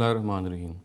Bismillahir-Rahmanir-Rahim.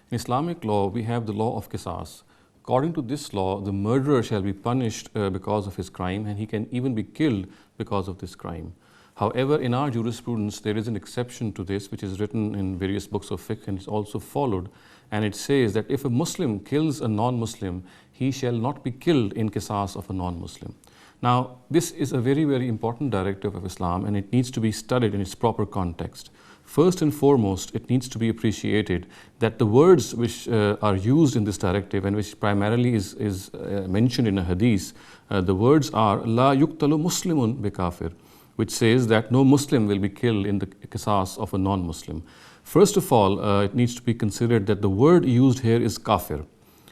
In Islamic law, we have the law of Qisas. According to this law, the murderer shall be punished because of his crime, and he can even be killed because of this crime. However, in our jurisprudence, there is an exception to this, which is written in various books of fiqh, and it's also followed. And it says that if a Muslim kills a non-Muslim, he shall not be killed in qisas of a non-Muslim. Now, this is a very, very important directive of Islam, and it needs to be studied in its proper context. First and foremost, it needs to be appreciated that the words which are used in this directive and which primarily is mentioned in a hadith, the words are La yuqtalu muslimun bi kafir, which says that no Muslim will be killed in the qisas of a non-Muslim. First of all, it needs to be considered that the word used here is kafir.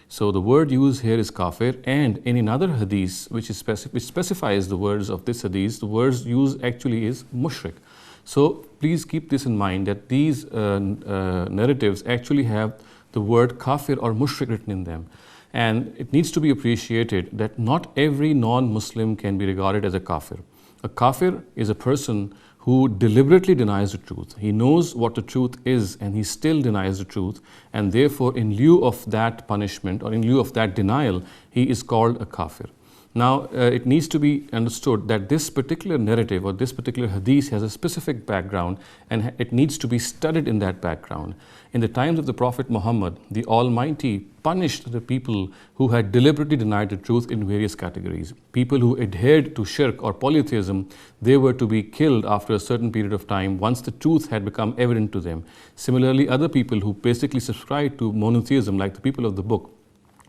So the word used here is kafir, and in another hadith which specifies the words of this hadith, the words used actually is mushrik. So please keep this in mind that these narratives actually have the word kafir or mushrik written in them. And it needs to be appreciated that not every non-Muslim can be regarded as a kafir. A kafir is a person who deliberately denies the truth. He knows what the truth is and he still denies the truth, and therefore in lieu of that punishment or in lieu of that denial, he is called a kafir. Now, it needs to be understood that this particular narrative or this particular hadith has a specific background, and it needs to be studied in that background. In the times of the Prophet Muhammad, the Almighty punished the people who had deliberately denied the truth in various categories. People who adhered to shirk or polytheism, they were to be killed after a certain period of time once the truth had become evident to them. Similarly, other people who basically subscribed to monotheism, like the people of the book,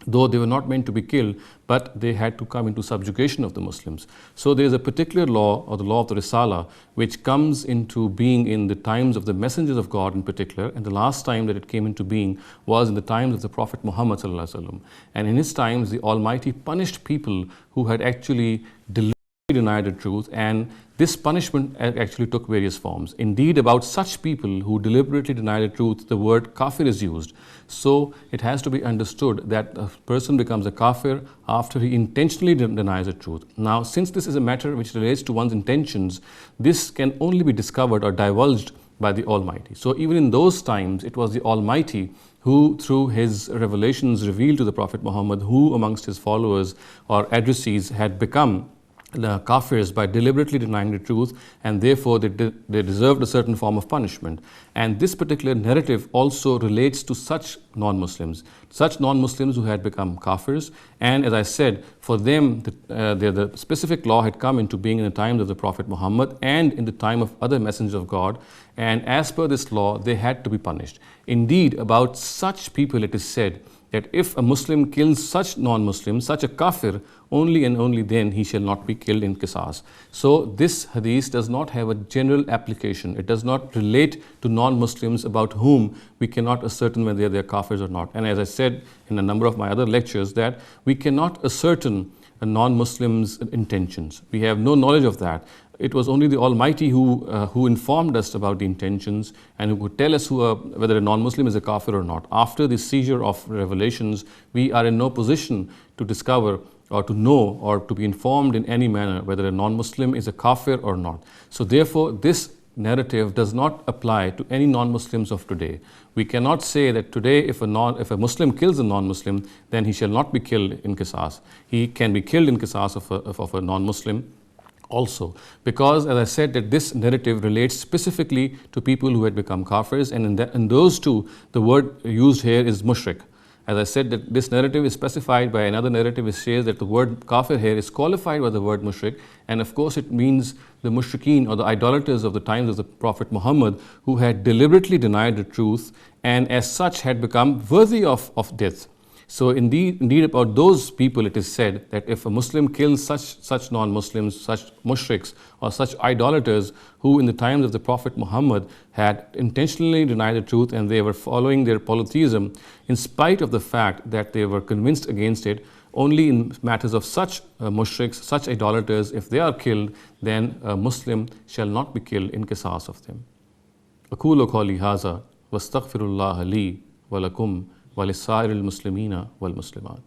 though they were not meant to be killed, but they had to come into subjugation of the Muslims. So there is a particular law, or the law of the Risala, which comes into being in the times of the messengers of God in particular, and the last time that it came into being was in the times of the Prophet Muhammad sallallahu alaihi wasallam. And in his times, the Almighty punished people who had actually deliberately denied the truth, and this punishment actually took various forms. Indeed, about such people who deliberately deny the truth, the word kafir is used. So it has to be understood that a person becomes a kafir after he intentionally denies the truth. Now, since this is a matter which relates to one's intentions, this can only be discovered or divulged by the Almighty. So even in those times, it was the Almighty who, through his revelations revealed to the Prophet Muhammad, who amongst his followers or addressees had become the kafirs by deliberately denying the truth, and therefore they deserved a certain form of punishment. And this particular narrative also relates to such non-Muslims who had become kafirs. And as I said, for them, the specific law had come into being in the times of the Prophet Muhammad and in the time of other messengers of God. And as per this law, they had to be punished. Indeed, about such people it is said that if a Muslim kills such non-Muslim, such a kafir, only and only then he shall not be killed in qisas. So this hadith does not have a general application. It does not relate to non-Muslims about whom we cannot ascertain whether they are kafirs or not. And as I said in a number of my other lectures, that we cannot ascertain a non-Muslim's intentions. We have no knowledge of that. It was only the Almighty who informed us about the intentions and who could tell us whether a non-Muslim is a kafir or not. After the seizure of revelations, we are in no position to discover or to know or to be informed in any manner whether a non-Muslim is a kafir or not. So therefore, this narrative does not apply to any non-Muslims of today. We cannot say that today if a Muslim kills a non-Muslim, then he shall not be killed in qisas. He can be killed in qisas of a non-Muslim also, because as I said that this narrative relates specifically to people who had become kafirs, and in those two, the word used here is mushrik. As I said that this narrative is specified by another narrative which says that the word kafir here is qualified by the word mushrik, and of course it means the mushrikeen or the idolaters of the times of the Prophet Muhammad who had deliberately denied the truth and as such had become worthy of death. So indeed about those people it is said that if a Muslim kills such non-Muslims, such mushriks or such idolaters who in the times of the Prophet Muhammad had intentionally denied the truth and they were following their polytheism in spite of the fact that they were convinced against it, only in matters of such mushriks, such idolaters, if they are killed, then a Muslim shall not be killed in qisas of them. أقول قولي هذا واستغفر الله لي ولكم ولسائر المسلمين والمسلمات.